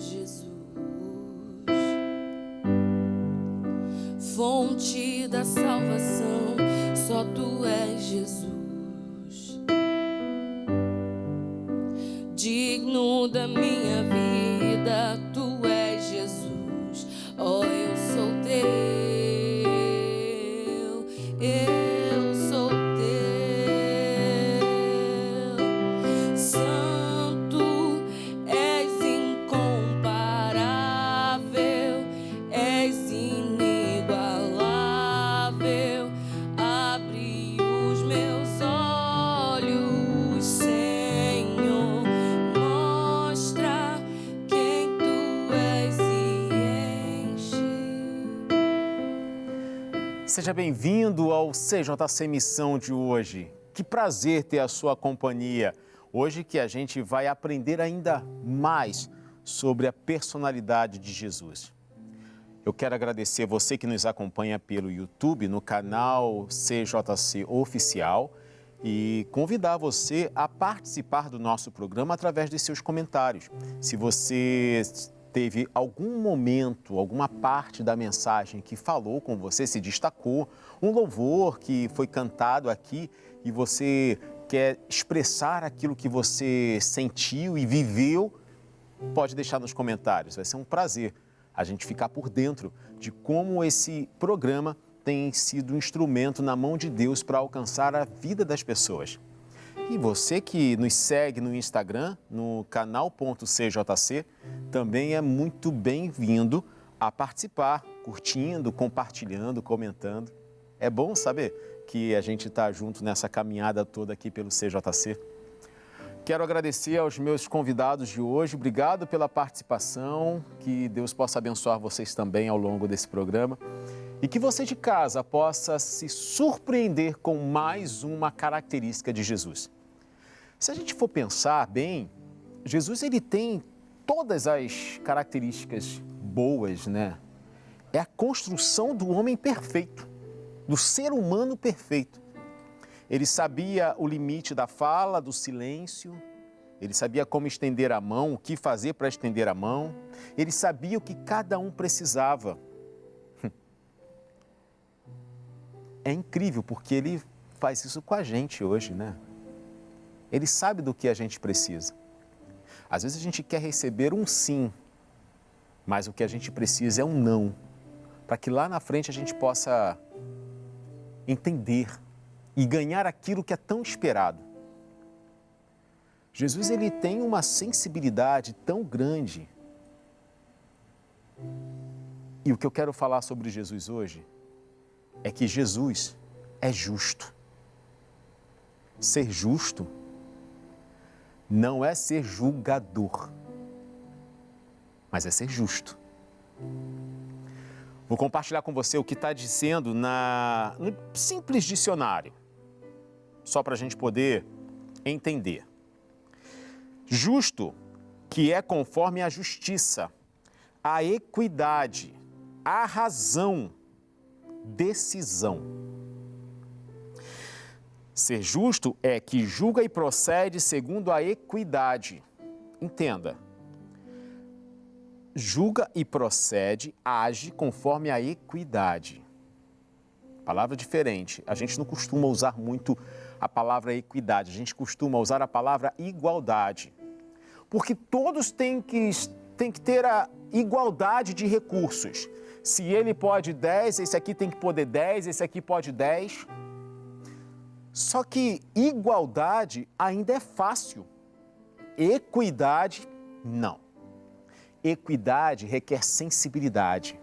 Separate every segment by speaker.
Speaker 1: Jesus, fonte da salvação, só tu és Jesus, digno da minha vida, tu és Jesus, oh, eu sou teu, eu sou teu, Santo, és incomparável, és inigualável, abre os meus olhos, Senhor, mostra quem tu és e enche.
Speaker 2: Seja bem-vindo ao CJC Missão de hoje. Que prazer ter a sua companhia. Hoje que a gente vai aprender ainda mais sobre a personalidade de Jesus. Eu quero agradecer você que nos acompanha pelo YouTube, no canal CJC Oficial, e convidar você a participar do nosso programa através de seus comentários. Se você teve algum momento, alguma parte da mensagem que falou com você, se destacou, um louvor que foi cantado aqui e você quer expressar aquilo que você sentiu e viveu, pode deixar nos comentários. Vai ser um prazer a gente ficar por dentro de como esse programa tem sido um instrumento na mão de Deus para alcançar a vida das pessoas. E você que nos segue no Instagram, no canal.cjc, também é muito bem-vindo a participar, curtindo, compartilhando, comentando. É bom saber que a gente está junto nessa caminhada toda aqui pelo CJC. Quero agradecer aos meus convidados de hoje. Obrigado pela participação. Que Deus possa abençoar vocês também ao longo desse programa. E que você de casa possa se surpreender com mais uma característica de Jesus. Se a gente for pensar bem, Jesus ele tem todas as características boas, né? É a construção do homem perfeito, do ser humano perfeito. Ele sabia o limite da fala, do silêncio, ele sabia como estender a mão, o que fazer para estender a mão, ele sabia o que cada um precisava. É incrível porque ele faz isso com a gente hoje, né? Ele sabe do que a gente precisa. Às vezes a gente quer receber um sim, mas o que a gente precisa é um não, para que lá na frente a gente possa entender e ganhar aquilo que é tão esperado. Jesus ele tem uma sensibilidade tão grande. E o que eu quero falar sobre Jesus hoje é que Jesus é justo. Ser justo não é ser julgador, mas é ser justo. Vou compartilhar com você o que está dizendo no simples dicionário, só para a gente poder entender. Justo, que é conforme a justiça, a equidade, a razão, decisão. Ser justo é que julga e procede segundo a equidade. Entenda. Julga e procede, age conforme a equidade. Palavra diferente. A gente não costuma usar muito a palavra equidade, a gente costuma usar a palavra igualdade. Porque todos têm que ter a igualdade de recursos. Se ele pode 10, esse aqui tem que poder 10, esse aqui pode 10. Só que igualdade ainda é fácil. Equidade, não. Equidade requer sensibilidade.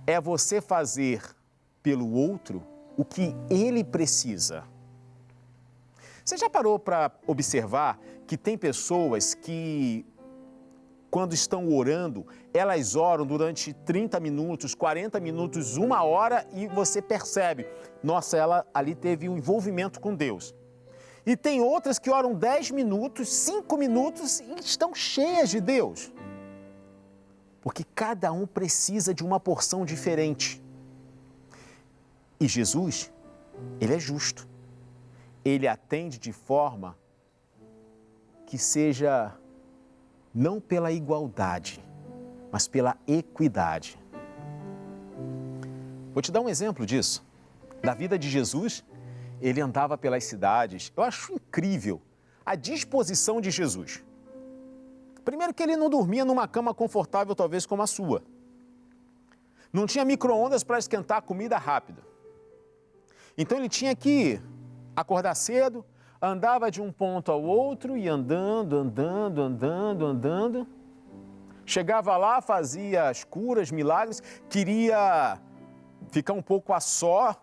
Speaker 2: É você fazer pelo outro o que ele precisa. Você já parou para observar que tem pessoas que, quando estão orando, elas oram durante 30 minutos, 40 minutos, 1 hora e você percebe, nossa, ela ali teve um envolvimento com Deus. E tem outras que oram 10 minutos, 5 minutos e estão cheias de Deus. Porque cada um precisa de uma porção diferente. E Jesus, ele é justo. Ele atende de forma que seja não pela igualdade, mas pela equidade. Vou te dar um exemplo disso. Da vida de Jesus, ele andava pelas cidades. Eu acho incrível a disposição de Jesus. Primeiro que ele não dormia numa cama confortável, talvez como a sua. Não tinha micro-ondas para esquentar a comida rápido. Então ele tinha que acordar cedo, andava de um ponto ao outro e andando. Chegava lá, fazia as curas, milagres, queria ficar um pouco a sós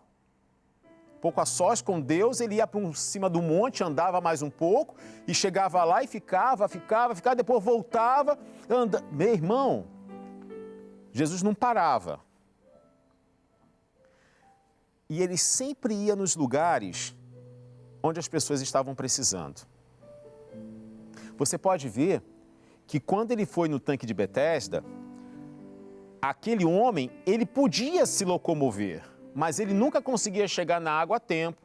Speaker 2: com Deus, ele ia para cima do monte, andava mais um pouco e chegava lá e ficava, depois voltava, Meu irmão, Jesus não parava. E ele sempre ia nos lugares onde as pessoas estavam precisando. Você pode ver que quando ele foi no tanque de Betesda, aquele homem, ele podia se locomover, mas ele nunca conseguia chegar na água a tempo.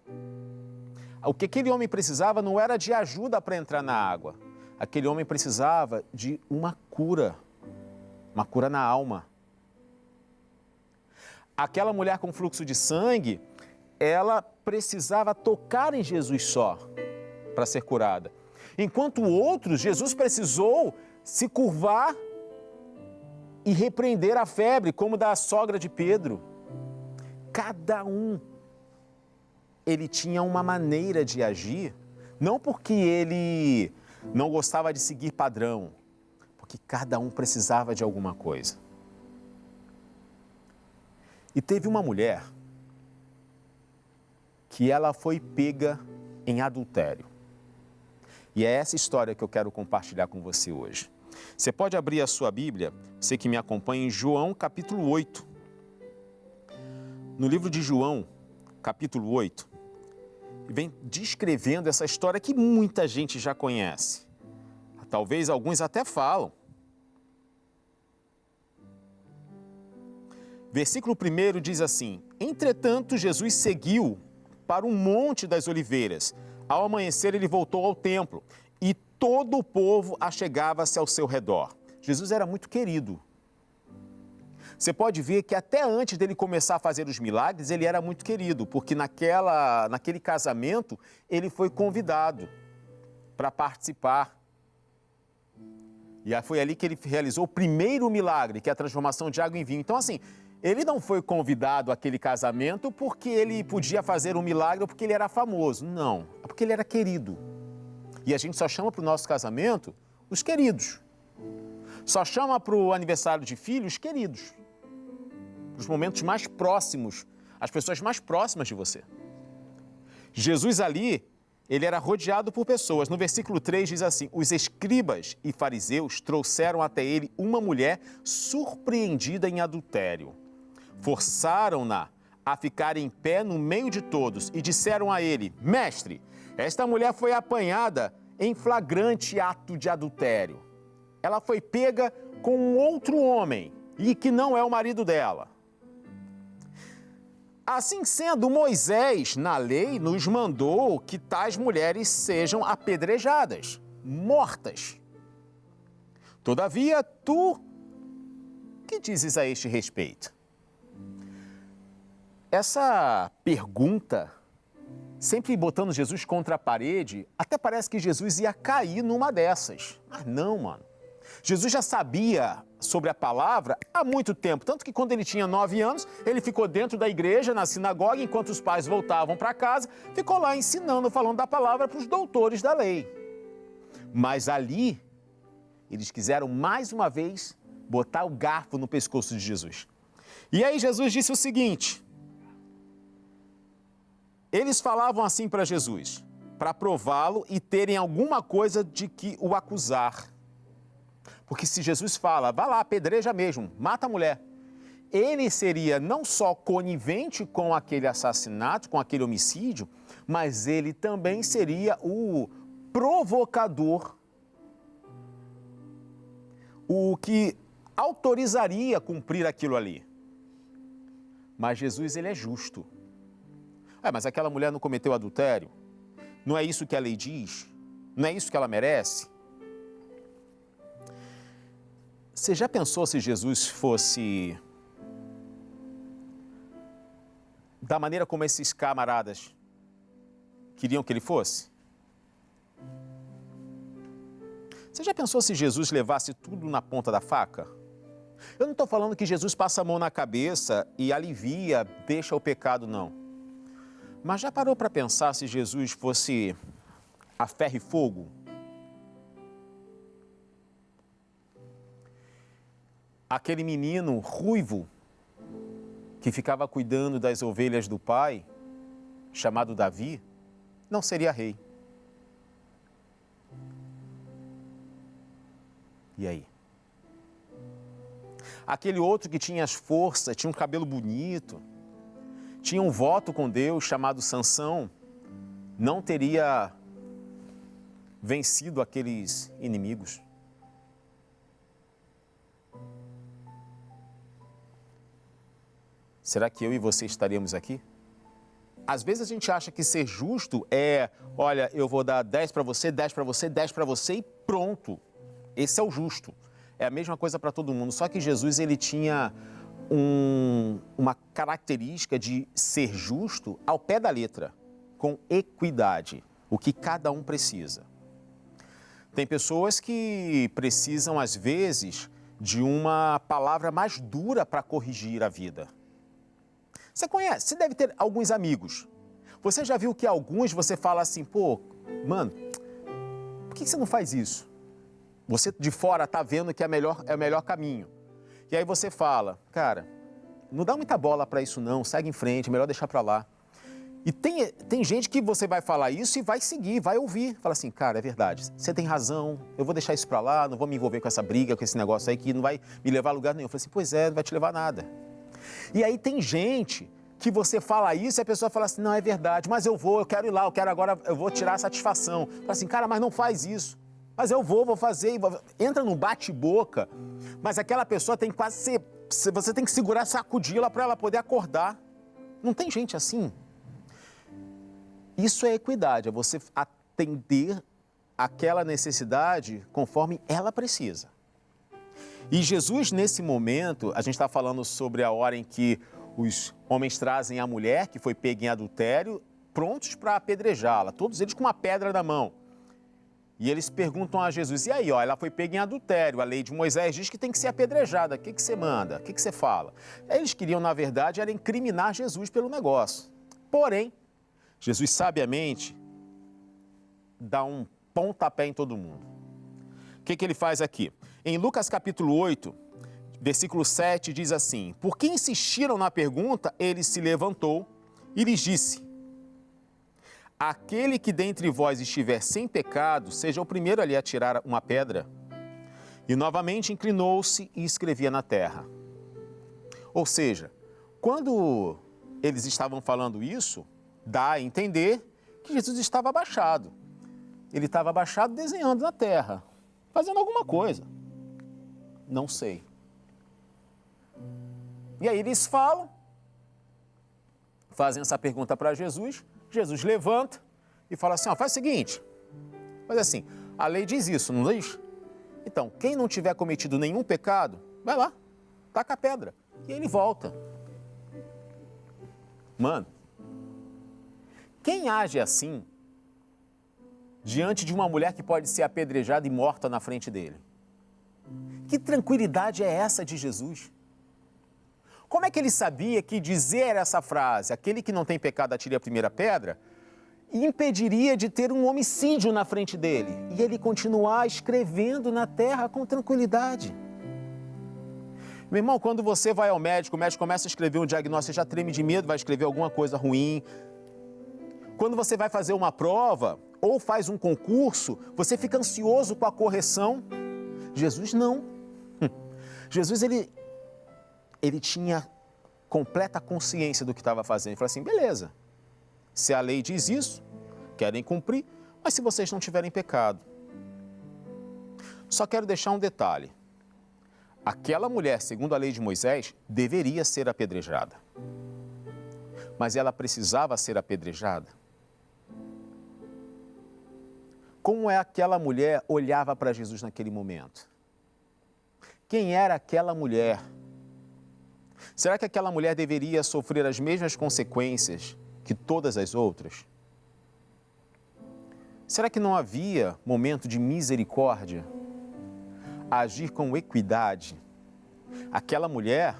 Speaker 2: O que aquele homem precisava não era de ajuda para entrar na água. Aquele homem precisava de uma cura na alma. Aquela mulher com fluxo de sangue, ela precisava tocar em Jesus só para ser curada. Enquanto outros, Jesus precisou se curvar e repreender a febre, como da sogra de Pedro. Cada um, ele tinha uma maneira de agir, não porque ele não gostava de seguir padrão, porque cada um precisava de alguma coisa. E teve uma mulher que ela foi pega em adultério. E é essa história que eu quero compartilhar com você hoje. Você pode abrir a sua Bíblia, você que me acompanha, em João capítulo 8. No livro de João, capítulo 8, vem descrevendo essa história que muita gente já conhece. Talvez alguns até falam. Versículo 1 diz assim: Entretanto, Jesus seguiu para um monte das oliveiras. Ao amanhecer, ele voltou ao templo e todo o povo achegava-se ao seu redor. Jesus era muito querido. Você pode ver que até antes dele começar a fazer os milagres, ele era muito querido, porque naquele casamento, ele foi convidado para participar. E foi ali que ele realizou o primeiro milagre, que é a transformação de água em vinho. Então, assim, ele não foi convidado àquele casamento porque ele podia fazer um milagre ou porque ele era famoso. Não, é porque ele era querido. E a gente só chama para o nosso casamento os queridos. Só chama para o aniversário de filho os queridos. Os momentos mais próximos, as pessoas mais próximas de você. Jesus ali, ele era rodeado por pessoas. No versículo 3 diz assim: os escribas e fariseus trouxeram até ele uma mulher surpreendida em adultério. Forçaram-na a ficar em pé no meio de todos e disseram a ele: Mestre, esta mulher foi apanhada em flagrante ato de adultério. Ela foi pega com um outro homem e que não é o marido dela. Assim sendo, Moisés, na lei, nos mandou que tais mulheres sejam apedrejadas, mortas. Todavia, tu, que dizes a este respeito? Essa pergunta, sempre botando Jesus contra a parede, até parece que Jesus ia cair numa dessas. Mas não, mano. Jesus já sabia sobre a palavra há muito tempo, tanto que quando ele tinha 9 anos, ele ficou dentro da igreja, na sinagoga, enquanto os pais voltavam para casa, ficou lá ensinando, falando da palavra para os doutores da lei. Mas ali, eles quiseram mais uma vez botar o garfo no pescoço de Jesus. E aí Jesus disse o seguinte: eles falavam assim para Jesus, para prová-lo e terem alguma coisa de que o acusar. Porque se Jesus fala, vá lá, apedreja mesmo, mata a mulher, ele seria não só conivente com aquele assassinato, com aquele homicídio, mas ele também seria o provocador, o que autorizaria cumprir aquilo ali. Mas Jesus, ele é justo. Mas aquela mulher não cometeu adultério? Não é isso que a lei diz? Não é isso que ela merece? Você já pensou se Jesus fosse da maneira como esses camaradas queriam que ele fosse? Você já pensou se Jesus levasse tudo na ponta da faca? Eu não estou falando que Jesus passa a mão na cabeça e alivia, deixa o pecado, não. Mas já parou para pensar se Jesus fosse a ferro e fogo? Aquele menino ruivo que ficava cuidando das ovelhas do pai, chamado Davi, não seria rei. E aí? Aquele outro que tinha as forças, tinha um cabelo bonito, tinha um voto com Deus chamado Sansão, não teria vencido aqueles inimigos. Será que eu e você estaríamos aqui? Às vezes a gente acha que ser justo é, olha, eu vou dar 10 para você, 10 para você, 10 para você e pronto. Esse é o justo. É a mesma coisa para todo mundo. Só que Jesus, ele tinha uma característica de ser justo ao pé da letra, com equidade, o que cada um precisa. Tem pessoas que precisam, às vezes, de uma palavra mais dura para corrigir a vida. Você conhece, você deve ter alguns amigos. Você já viu que alguns você fala assim, pô, mano, por que você não faz isso? Você de fora está vendo que é o melhor caminho. E aí você fala, cara, não dá muita bola para isso não, segue em frente, é melhor deixar para lá. E tem gente que você vai falar isso e vai seguir, vai ouvir. Fala assim, cara, é verdade, você tem razão, eu vou deixar isso para lá, não vou me envolver com essa briga, com esse negócio aí que não vai me levar a lugar nenhum. Eu falei assim, pois é, não vai te levar a nada. E aí tem gente que você fala isso e a pessoa fala assim, não, é verdade, mas eu quero ir lá, eu vou tirar a satisfação. Fala assim, cara, mas não faz isso. Mas eu vou fazer. Entra num bate-boca, mas aquela pessoa tem quase você tem que segurar, sacudi-la para ela poder acordar. Não tem gente assim? Isso é equidade, é você atender aquela necessidade conforme ela precisa. E Jesus, nesse momento, a gente está falando sobre a hora em que os homens trazem a mulher que foi pega em adultério, prontos para apedrejá-la, todos eles com uma pedra na mão. E eles perguntam a Jesus, e aí, ó, ela foi pega em adultério, a lei de Moisés diz que tem que ser apedrejada, o que você manda, o que você fala? Eles queriam, na verdade, era incriminar Jesus pelo negócio. Porém, Jesus sabiamente dá um pontapé em todo mundo. O que ele faz aqui? Em Lucas capítulo 8, versículo 7, diz assim, porque insistiram na pergunta, ele se levantou e lhes disse, aquele que dentre vós estiver sem pecado, seja o primeiro ali a tirar uma pedra. E novamente inclinou-se e escrevia na terra. Ou seja, quando eles estavam falando isso, dá a entender que Jesus estava abaixado. Ele estava abaixado desenhando na terra, fazendo alguma coisa. Não sei. E aí eles falam, fazem essa pergunta para Jesus, Jesus levanta e fala assim, ó, faz o seguinte, faz assim, a lei diz isso, não diz? Então, quem não tiver cometido nenhum pecado, vai lá, taca a pedra. E ele volta. Mano, quem age assim, diante de uma mulher que pode ser apedrejada e morta na frente dele? Que tranquilidade é essa de Jesus? Como é que ele sabia que dizer essa frase, aquele que não tem pecado atire a primeira pedra, impediria de ter um homicídio na frente dele e ele continuar escrevendo na terra com tranquilidade? Meu irmão, quando você vai ao médico, o médico começa a escrever um diagnóstico, você já treme de medo, vai escrever alguma coisa ruim. Quando você vai fazer uma prova ou faz um concurso, você fica ansioso com a correção. Jesus não. Jesus, ele tinha completa consciência do que estava fazendo. Ele falou assim, beleza, se a lei diz isso, querem cumprir, mas se vocês não tiverem pecado. Só quero deixar um detalhe. Aquela mulher, segundo a lei de Moisés, deveria ser apedrejada. Mas ela precisava ser apedrejada? Como é aquela mulher olhava para Jesus naquele momento? quem era aquela mulher? Será que aquela mulher deveria sofrer as mesmas consequências que todas as outras? Será que não havia momento de misericórdia? Agir com equidade? Aquela mulher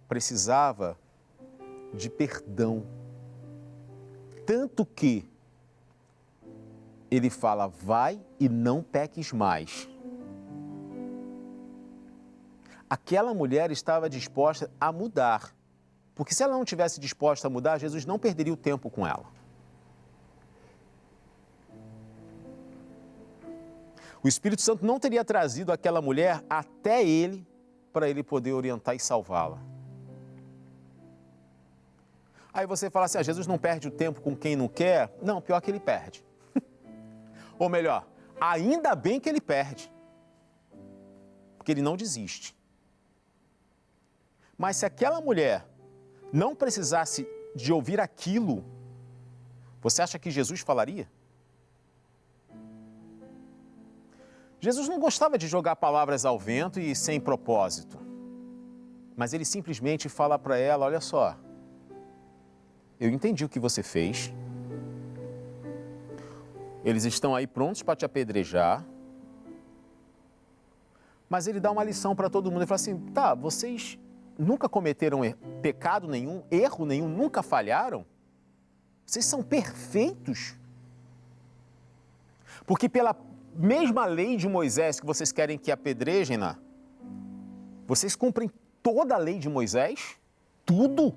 Speaker 2: precisava de perdão. Tanto que ele fala, vai e não peques mais. Aquela mulher estava disposta a mudar. Porque se ela não tivesse disposta a mudar, Jesus não perderia o tempo com ela. O Espírito Santo não teria trazido aquela mulher até ele para ele poder orientar e salvá-la. Aí você fala assim, Jesus não perde o tempo com quem não quer? Não, pior que ele perde. Ou melhor, ainda bem que ele perde. Porque ele não desiste. Mas se aquela mulher não precisasse de ouvir aquilo, você acha que Jesus falaria? Jesus não gostava de jogar palavras ao vento e sem propósito. Mas ele simplesmente fala para ela, olha só, eu entendi o que você fez. Eles estão aí prontos para te apedrejar. Mas ele dá uma lição para todo mundo. Ele fala assim, tá, vocês nunca cometeram pecado nenhum, erro nenhum, nunca falharam? Vocês são perfeitos? Porque pela mesma lei de Moisés que vocês querem que apedrejem-na, vocês cumprem toda a lei de Moisés? Tudo?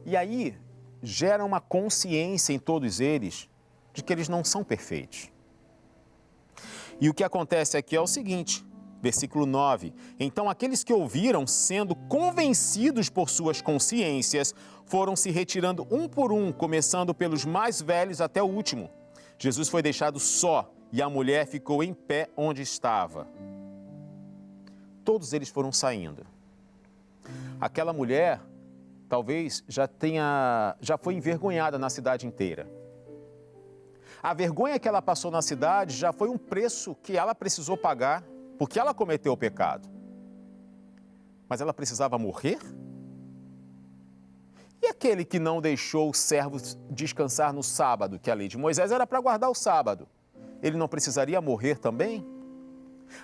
Speaker 2: E aí gera uma consciência em todos eles de que eles não são perfeitos. E o que acontece aqui é o seguinte, versículo 9. Então aqueles que ouviram, sendo convencidos por suas consciências, foram se retirando um por um, começando pelos mais velhos até o último. Jesus foi deixado só e a mulher ficou em pé onde estava. Todos eles foram saindo. Aquela mulher talvez já foi envergonhada na cidade inteira. A vergonha que ela passou na cidade já foi um preço que ela precisou pagar, porque ela cometeu o pecado. Mas ela precisava morrer? E aquele que não deixou o servo descansar no sábado, que a lei de Moisés era para guardar o sábado, ele não precisaria morrer também?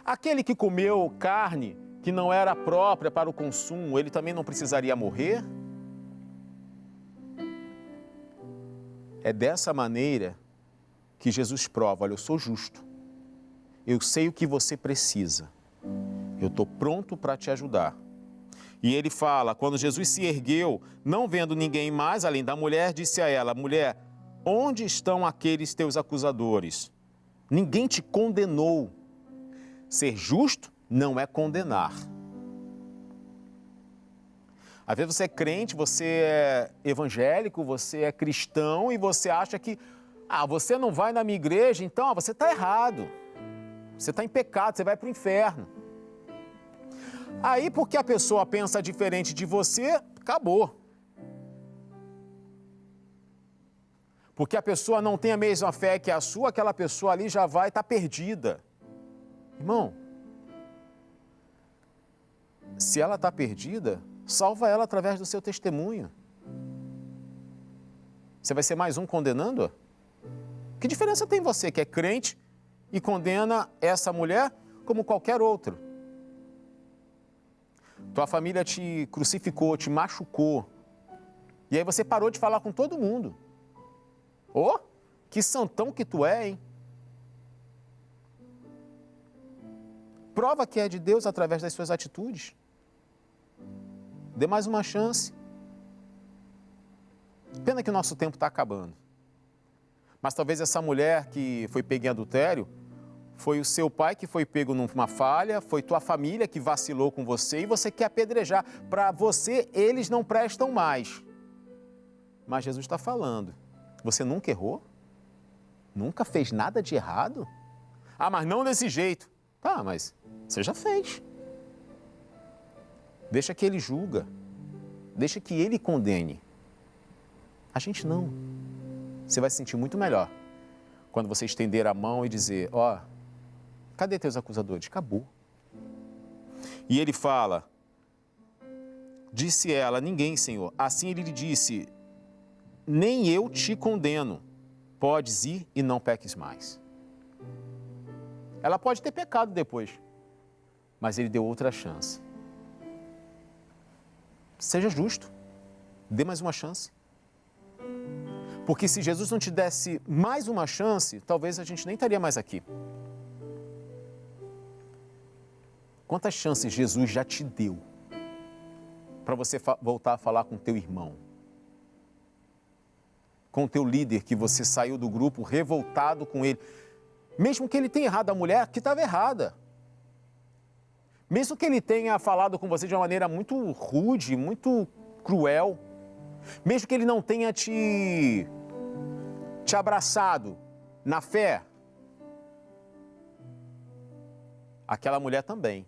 Speaker 2: Aquele que comeu carne que não era própria para o consumo, ele também não precisaria morrer? É dessa maneira que Jesus prova, olha, eu sou justo, eu sei o que você precisa, eu estou pronto para te ajudar. E ele fala, quando Jesus se ergueu, não vendo ninguém mais, além da mulher, disse a ela, mulher, onde estão aqueles teus acusadores? Ninguém te condenou. Ser justo não é condenar. Às vezes você é crente, você é evangélico, você é cristão e você acha que, você não vai na minha igreja, então você está errado. Você está em pecado, você vai para o inferno. Aí, porque a pessoa pensa diferente de você, acabou. Porque a pessoa não tem a mesma fé que a sua, aquela pessoa ali já vai estar perdida. Irmão, se ela está perdida, salva ela através do seu testemunho. Você vai ser mais um condenando-a? Que diferença tem você que é crente e condena essa mulher como qualquer outro? Tua família te crucificou, te machucou. E aí você parou de falar com todo mundo. Que santão que tu é, hein? Prova que é de Deus através das suas atitudes. Dê mais uma chance. Pena que o nosso tempo está acabando. Mas talvez essa mulher que foi pega em adultério, foi o seu pai que foi pego numa falha, foi tua família que vacilou com você e você quer apedrejar. Para você, eles não prestam mais. Mas Jesus está falando, você nunca errou? Nunca fez nada de errado? Mas não desse jeito. Tá, mas você já fez. Deixa que ele julga. Deixa que ele condene. A gente não. Você vai se sentir muito melhor quando você estender a mão e dizer, Cadê teus acusadores? Acabou. E ele fala, disse ela, ninguém, Senhor. Assim ele lhe disse, nem eu te condeno. Podes ir e não peques mais. Ela pode ter pecado depois, mas ele deu outra chance. Seja justo, dê mais uma chance. Porque se Jesus não te desse mais uma chance, talvez a gente nem estaria mais aqui. Quantas chances Jesus já te deu para você voltar a falar com teu irmão? Com o teu líder que você saiu do grupo revoltado com ele. Mesmo que ele tenha errado a mulher que estava errada. Mesmo que ele tenha falado com você de uma maneira muito rude, muito cruel. Mesmo que ele não tenha te abraçado na fé. Aquela mulher também.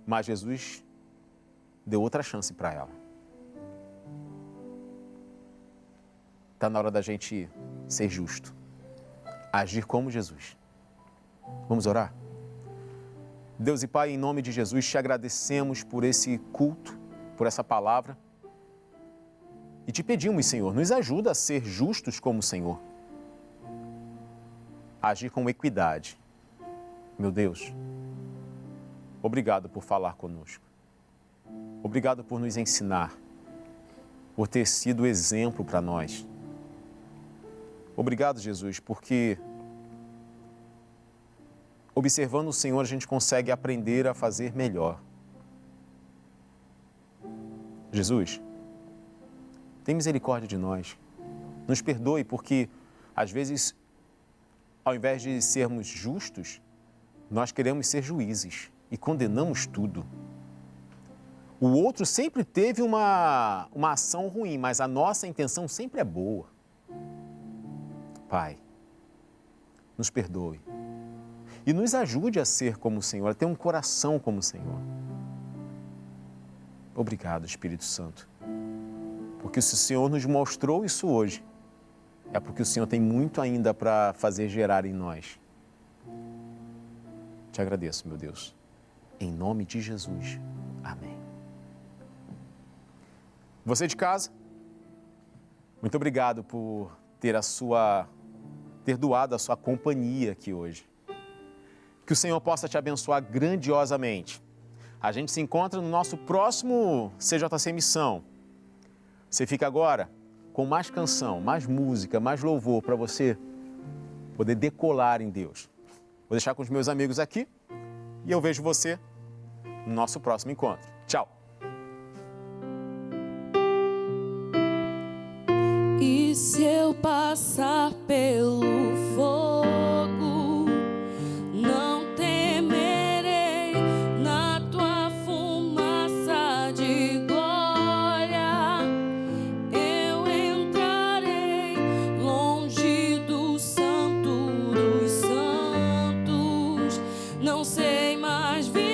Speaker 2: Mas Jesus deu outra chance para ela. Está na hora da gente ser justo. Agir como Jesus. Vamos orar? Deus e Pai, em nome de Jesus, te agradecemos por esse culto, por essa palavra. E te pedimos, Senhor, nos ajuda a ser justos como o Senhor. Agir com equidade. Meu Deus, obrigado por falar conosco. Obrigado por nos ensinar, por ter sido exemplo para nós. Obrigado, Jesus, porque observando o Senhor a gente consegue aprender a fazer melhor. Jesus, tem misericórdia de nós. Nos perdoe porque, às vezes, ao invés de sermos justos, nós queremos ser juízes e condenamos tudo. O outro sempre teve uma ação ruim, mas a nossa intenção sempre é boa. Pai, nos perdoe e nos ajude a ser como o Senhor, a ter um coração como o Senhor. Obrigado, Espírito Santo, porque se o Senhor nos mostrou isso hoje, é porque o Senhor tem muito ainda para fazer gerar em nós. Te agradeço, meu Deus, em nome de Jesus. Amém. Você de casa, muito obrigado por ter doado a sua companhia aqui hoje. Que o Senhor possa te abençoar grandiosamente. A gente se encontra no nosso próximo CJC Missão. Você fica agora com mais canção, mais música, mais louvor para você poder decolar em Deus. Vou deixar com os meus amigos aqui e eu vejo você no nosso próximo encontro. Tchau!
Speaker 1: E se eu passar pelo fogo, não temerei, na tua fumaça de glória eu entrarei longe do santo dos santos, não sei mais vir.